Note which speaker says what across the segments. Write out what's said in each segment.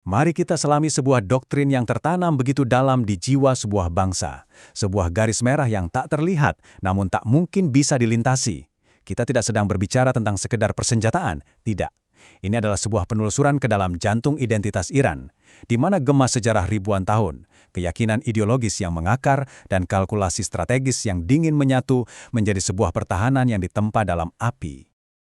Speaker 1: Mari kita selami sebuah doktrin yang tertanam begitu dalam di jiwa sebuah bangsa. Sebuah garis merah yang tak terlihat, namun tak mungkin bisa dilintasi. Kita tidak sedang berbicara tentang sekedar persenjataan, tidak. Ini adalah sebuah penelusuran ke dalam jantung identitas Iran, di mana gema sejarah ribuan tahun, keyakinan ideologis yang mengakar, dan kalkulasi strategis yang dingin menyatu menjadi sebuah pertahanan yang ditempa dalam api.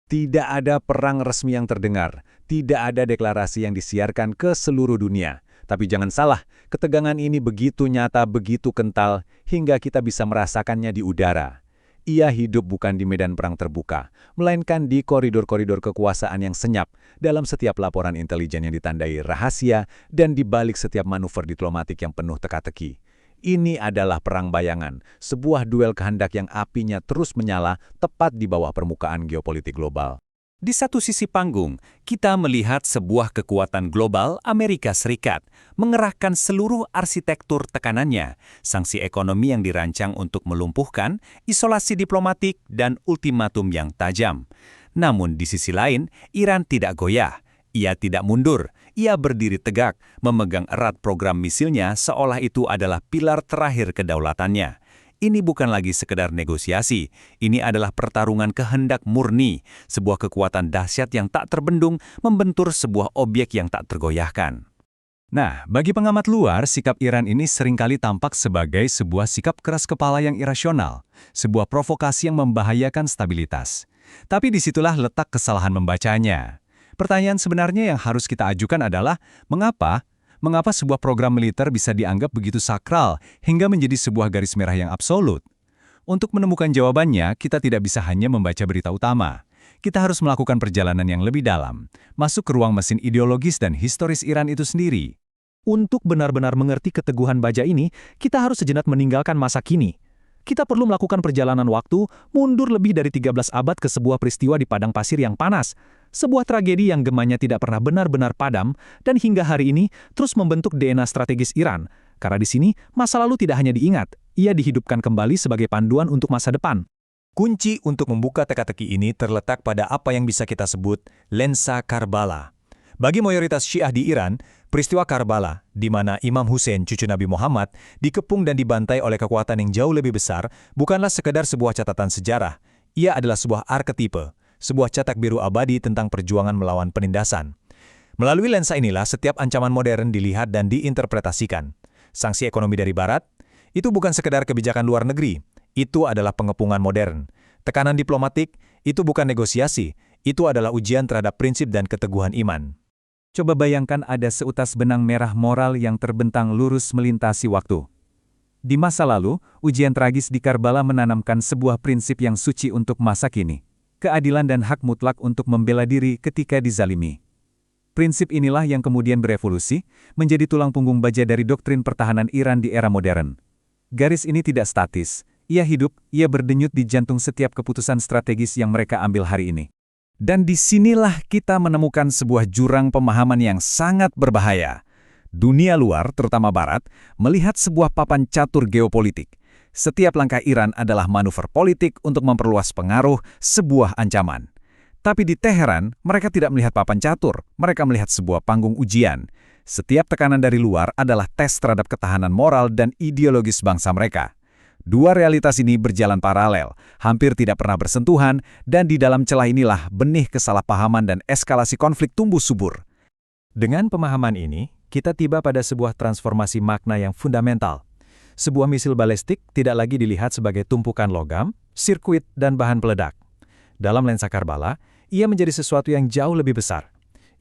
Speaker 1: Tidak ada perang resmi yang terdengar, tidak ada deklarasi yang disiarkan ke seluruh dunia. Tapi jangan salah, ketegangan ini begitu nyata, begitu kental, hingga kita bisa merasakannya di udara. Ia hidup bukan di medan perang terbuka, melainkan di koridor-koridor kekuasaan yang senyap, dalam setiap laporan intelijen yang ditandai rahasia, dan di balik setiap manuver diplomatik yang penuh teka-teki. Ini adalah perang bayangan, sebuah duel kehendak yang apinya terus menyala tepat di bawah permukaan geopolitik global.
Speaker 2: Di satu sisi panggung, kita melihat sebuah kekuatan global Amerika Serikat mengerahkan seluruh arsitektur tekanannya, sanksi ekonomi yang dirancang untuk melumpuhkan, isolasi diplomatik, dan ultimatum yang tajam. Namun di sisi lain, Iran tidak goyah. Ia tidak mundur, ia berdiri tegak, memegang erat program misilnya seolah itu adalah pilar terakhir kedaulatannya. Ini bukan lagi sekedar negosiasi, ini adalah pertarungan kehendak murni, sebuah kekuatan dahsyat yang tak terbendung membentur sebuah objek yang tak tergoyahkan.
Speaker 1: Nah, bagi pengamat luar, sikap Iran ini seringkali tampak sebagai sebuah sikap keras kepala yang irasional, sebuah provokasi yang membahayakan stabilitas. Tapi disitulah letak kesalahan membacanya. Pertanyaan sebenarnya yang harus kita ajukan adalah, mengapa sebuah program militer bisa dianggap begitu sakral hingga menjadi sebuah garis merah yang absolut? Untuk menemukan jawabannya, kita tidak bisa hanya membaca berita utama. Kita harus melakukan perjalanan yang lebih dalam, masuk ke ruang mesin ideologis dan historis Iran itu sendiri.
Speaker 3: Untuk benar-benar mengerti keteguhan baja ini, kita harus sejenak meninggalkan masa kini. Kita perlu melakukan perjalanan waktu, mundur lebih dari 13 abad ke sebuah peristiwa di padang pasir yang panas. Sebuah tragedi yang gemanya tidak pernah benar-benar padam, dan hingga hari ini terus membentuk DNA strategis Iran. Karena di sini, masa lalu tidak hanya diingat, ia dihidupkan kembali sebagai panduan untuk masa depan.
Speaker 2: Kunci untuk membuka teka-teki ini terletak pada apa yang bisa kita sebut lensa Karbala. Bagi mayoritas Syiah di Iran, peristiwa Karbala, di mana Imam Hussein, cucu Nabi Muhammad, dikepung dan dibantai oleh kekuatan yang jauh lebih besar, bukanlah sekedar sebuah catatan sejarah. Ia adalah sebuah arketipe, sebuah cetak biru abadi tentang perjuangan melawan penindasan. Melalui lensa inilah setiap ancaman modern dilihat dan diinterpretasikan. Sanksi ekonomi dari Barat, itu bukan sekedar kebijakan luar negeri, itu adalah pengepungan modern. Tekanan diplomatik, itu bukan negosiasi, itu adalah ujian terhadap prinsip dan keteguhan iman.
Speaker 1: Coba bayangkan ada seutas benang merah moral yang terbentang lurus melintasi waktu. Di masa lalu, ujian tragis di Karbala menanamkan sebuah prinsip yang suci untuk masa kini. Keadilan dan hak mutlak untuk membela diri ketika dizalimi. Prinsip inilah yang kemudian berevolusi, menjadi tulang punggung baja dari doktrin pertahanan Iran di era modern. Garis ini tidak statis, ia hidup, ia berdenyut di jantung setiap keputusan strategis yang mereka ambil hari ini. Dan disinilah kita menemukan sebuah jurang pemahaman yang sangat berbahaya. Dunia luar, terutama Barat, melihat sebuah papan catur geopolitik. Setiap langkah Iran adalah manuver politik untuk memperluas pengaruh sebuah ancaman. Tapi di Teheran, mereka tidak melihat papan catur, mereka melihat sebuah panggung ujian. Setiap tekanan dari luar adalah tes terhadap ketahanan moral dan ideologis bangsa mereka. Dua realitas ini berjalan paralel, hampir tidak pernah bersentuhan, dan di dalam celah inilah benih kesalahpahaman dan eskalasi konflik tumbuh subur. Dengan pemahaman ini, kita tiba pada sebuah transformasi makna yang fundamental. Sebuah misil balistik tidak lagi dilihat sebagai tumpukan logam, sirkuit, dan bahan peledak. Dalam lensa Karbala, ia menjadi sesuatu yang jauh lebih besar.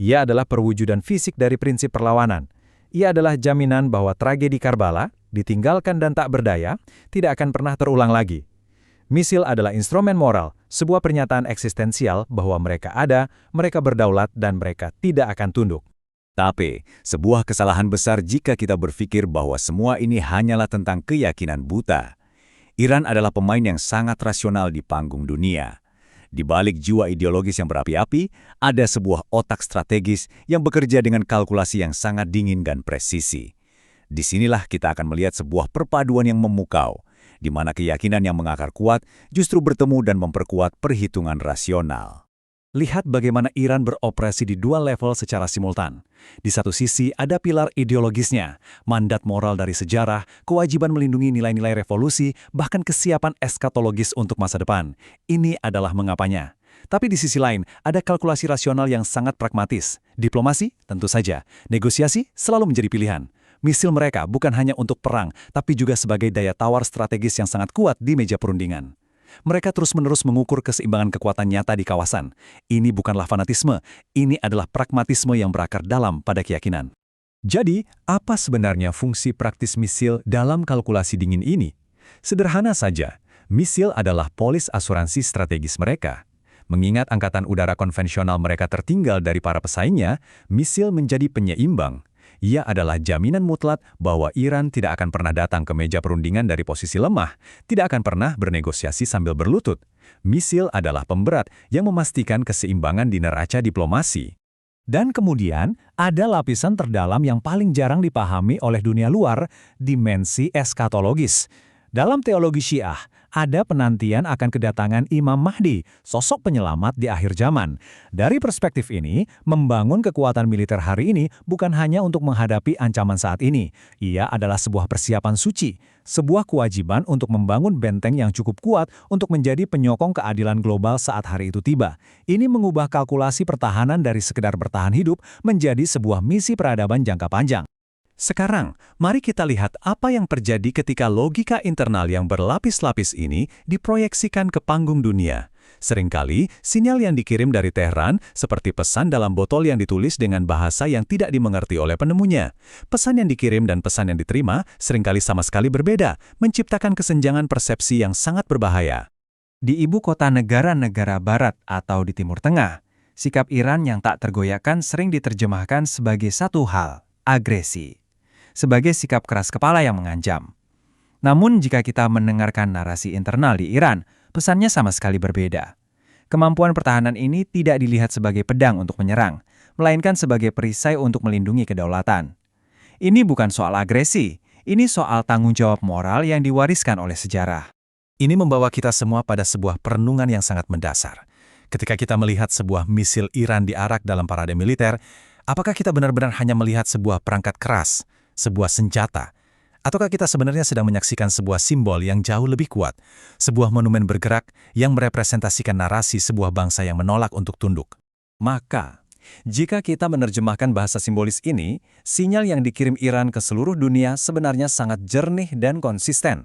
Speaker 1: Ia adalah perwujudan fisik dari prinsip perlawanan. Ia adalah jaminan bahwa tragedi Karbala, ditinggalkan dan tak berdaya, tidak akan pernah terulang lagi. Misil adalah instrumen moral, sebuah pernyataan eksistensial bahwa mereka ada, mereka berdaulat, dan mereka tidak akan tunduk.
Speaker 2: Tapi, sebuah kesalahan besar jika kita berpikir bahwa semua ini hanyalah tentang keyakinan buta. Iran adalah pemain yang sangat rasional di panggung dunia. Di balik jiwa ideologis yang berapi-api, ada sebuah otak strategis yang bekerja dengan kalkulasi yang sangat dingin dan presisi. Disinilah kita akan melihat sebuah perpaduan yang memukau, di mana keyakinan yang mengakar kuat justru bertemu dan memperkuat perhitungan rasional.
Speaker 3: Lihat bagaimana Iran beroperasi di dua level secara simultan. Di satu sisi ada pilar ideologisnya, mandat moral dari sejarah, kewajiban melindungi nilai-nilai revolusi, bahkan kesiapan eskatologis untuk masa depan. Ini adalah mengapanya. Tapi di sisi lain, ada kalkulasi rasional yang sangat pragmatis. Diplomasi, tentu saja. Negosiasi selalu menjadi pilihan. Misil mereka bukan hanya untuk perang, tapi juga sebagai daya tawar strategis yang sangat kuat di meja perundingan. Mereka terus-menerus mengukur keseimbangan kekuatan nyata di kawasan. Ini bukanlah fanatisme, ini adalah pragmatisme yang berakar dalam pada keyakinan.
Speaker 2: Jadi, apa sebenarnya fungsi praktis misil dalam kalkulasi dingin ini? Sederhana saja, misil adalah polis asuransi strategis mereka. Mengingat angkatan udara konvensional mereka tertinggal dari para pesaingnya, misil menjadi penyeimbang. Ia adalah jaminan mutlak bahwa Iran tidak akan pernah datang ke meja perundingan dari posisi lemah, tidak akan pernah bernegosiasi sambil berlutut. Misil adalah pemberat yang memastikan keseimbangan di neraca diplomasi.
Speaker 3: Dan kemudian, ada lapisan terdalam yang paling jarang dipahami oleh dunia luar, dimensi eskatologis. Dalam teologi Syiah, ada penantian akan kedatangan Imam Mahdi, sosok penyelamat di akhir zaman. Dari perspektif ini, membangun kekuatan militer hari ini bukan hanya untuk menghadapi ancaman saat ini. Ia adalah sebuah persiapan suci, sebuah kewajiban untuk membangun benteng yang cukup kuat untuk menjadi penyokong keadilan global saat hari itu tiba. Ini mengubah kalkulasi pertahanan dari sekedar bertahan hidup menjadi sebuah misi peradaban jangka panjang.
Speaker 2: Sekarang, mari kita lihat apa yang terjadi ketika logika internal yang berlapis-lapis ini diproyeksikan ke panggung dunia. Seringkali, sinyal yang dikirim dari Teheran seperti pesan dalam botol yang ditulis dengan bahasa yang tidak dimengerti oleh penemunya. Pesan yang dikirim dan pesan yang diterima seringkali sama sekali berbeda, menciptakan kesenjangan persepsi yang sangat berbahaya.
Speaker 1: Di ibu kota negara-negara barat atau di Timur Tengah, sikap Iran yang tak tergoyahkan sering diterjemahkan sebagai satu hal, agresi. Sebagai sikap keras kepala yang mengancam. Namun jika kita mendengarkan narasi internal di Iran, pesannya sama sekali berbeda. Kemampuan pertahanan ini tidak dilihat sebagai pedang untuk menyerang, melainkan sebagai perisai untuk melindungi kedaulatan. Ini bukan soal agresi, ini soal tanggung jawab moral yang diwariskan oleh sejarah.
Speaker 2: Ini membawa kita semua pada sebuah perenungan yang sangat mendasar. Ketika kita melihat sebuah misil Iran diarak dalam parade militer, apakah kita benar-benar hanya melihat sebuah perangkat keras, sebuah senjata, ataukah kita sebenarnya sedang menyaksikan sebuah simbol yang jauh lebih kuat, sebuah monumen bergerak yang merepresentasikan narasi sebuah bangsa yang menolak untuk tunduk?
Speaker 1: Maka, jika kita menerjemahkan bahasa simbolis ini, sinyal yang dikirim Iran ke seluruh dunia sebenarnya sangat jernih dan konsisten.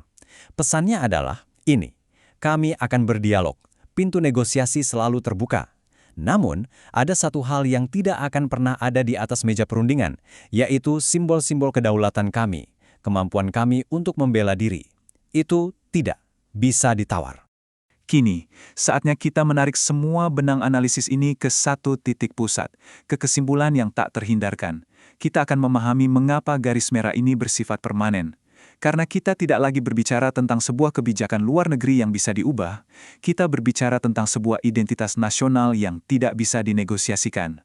Speaker 1: Pesannya adalah, ini, kami akan berdialog, pintu negosiasi selalu terbuka. Namun, ada satu hal yang tidak akan pernah ada di atas meja perundingan, yaitu simbol-simbol kedaulatan kami, kemampuan kami untuk membela diri. Itu tidak bisa ditawar.
Speaker 3: Kini, saatnya kita menarik semua benang analisis ini ke satu titik pusat, ke kesimpulan yang tak terhindarkan. Kita akan memahami mengapa garis merah ini bersifat permanen. Karena kita tidak lagi berbicara tentang sebuah kebijakan luar negeri yang bisa diubah, kita berbicara tentang sebuah identitas nasional yang tidak bisa dinegosiasikan.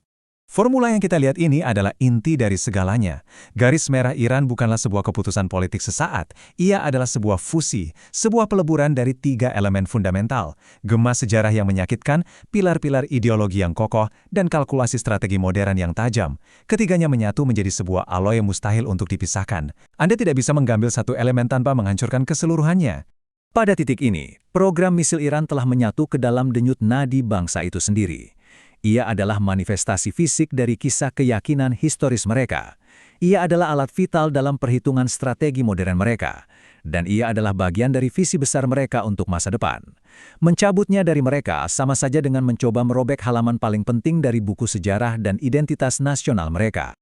Speaker 2: Formula yang kita lihat ini adalah inti dari segalanya. Garis merah Iran bukanlah sebuah keputusan politik sesaat. Ia adalah sebuah fusi, sebuah peleburan dari 3 elemen fundamental. Gema sejarah yang menyakitkan, pilar-pilar ideologi yang kokoh, dan kalkulasi strategi modern yang tajam. Ketiganya menyatu menjadi sebuah alloy yang mustahil untuk dipisahkan. Anda tidak bisa mengambil satu elemen tanpa menghancurkan keseluruhannya.
Speaker 3: Pada titik ini, program misil Iran telah menyatu ke dalam denyut nadi bangsa itu sendiri. Ia adalah manifestasi fisik dari kisah keyakinan historis mereka. Ia adalah alat vital dalam perhitungan strategi modern mereka. Dan ia adalah bagian dari visi besar mereka untuk masa depan. Mencabutnya dari mereka sama saja dengan mencoba merobek halaman paling penting dari buku sejarah dan identitas nasional mereka.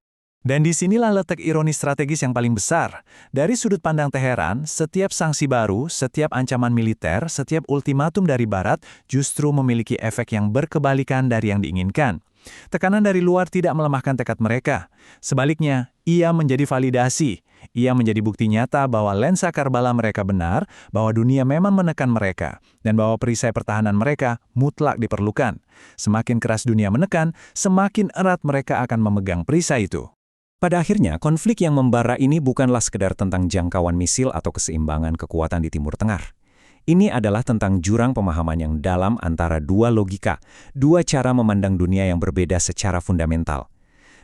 Speaker 2: Dan disinilah letak ironi strategis yang paling besar. Dari sudut pandang Teheran, setiap sanksi baru, setiap ancaman militer, setiap ultimatum dari Barat justru memiliki efek yang berkebalikan dari yang diinginkan. Tekanan dari luar tidak melemahkan tekad mereka. Sebaliknya, ia menjadi validasi. Ia menjadi bukti nyata bahwa lensa Karbala mereka benar, bahwa dunia memang menekan mereka, dan bahwa perisai pertahanan mereka mutlak diperlukan. Semakin keras dunia menekan, semakin erat mereka akan memegang perisai itu.
Speaker 1: Pada akhirnya, konflik yang membara ini bukanlah sekedar tentang jangkauan misil atau keseimbangan kekuatan di Timur Tengah.
Speaker 2: Ini adalah tentang jurang pemahaman yang dalam antara dua logika, dua cara memandang dunia yang berbeda secara fundamental.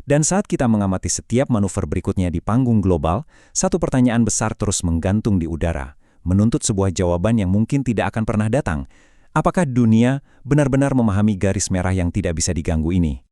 Speaker 2: Dan saat kita mengamati setiap manuver berikutnya di panggung global, satu pertanyaan besar terus menggantung di udara, menuntut sebuah jawaban yang mungkin tidak akan pernah datang. Apakah dunia benar-benar memahami garis merah yang tidak bisa diganggu ini?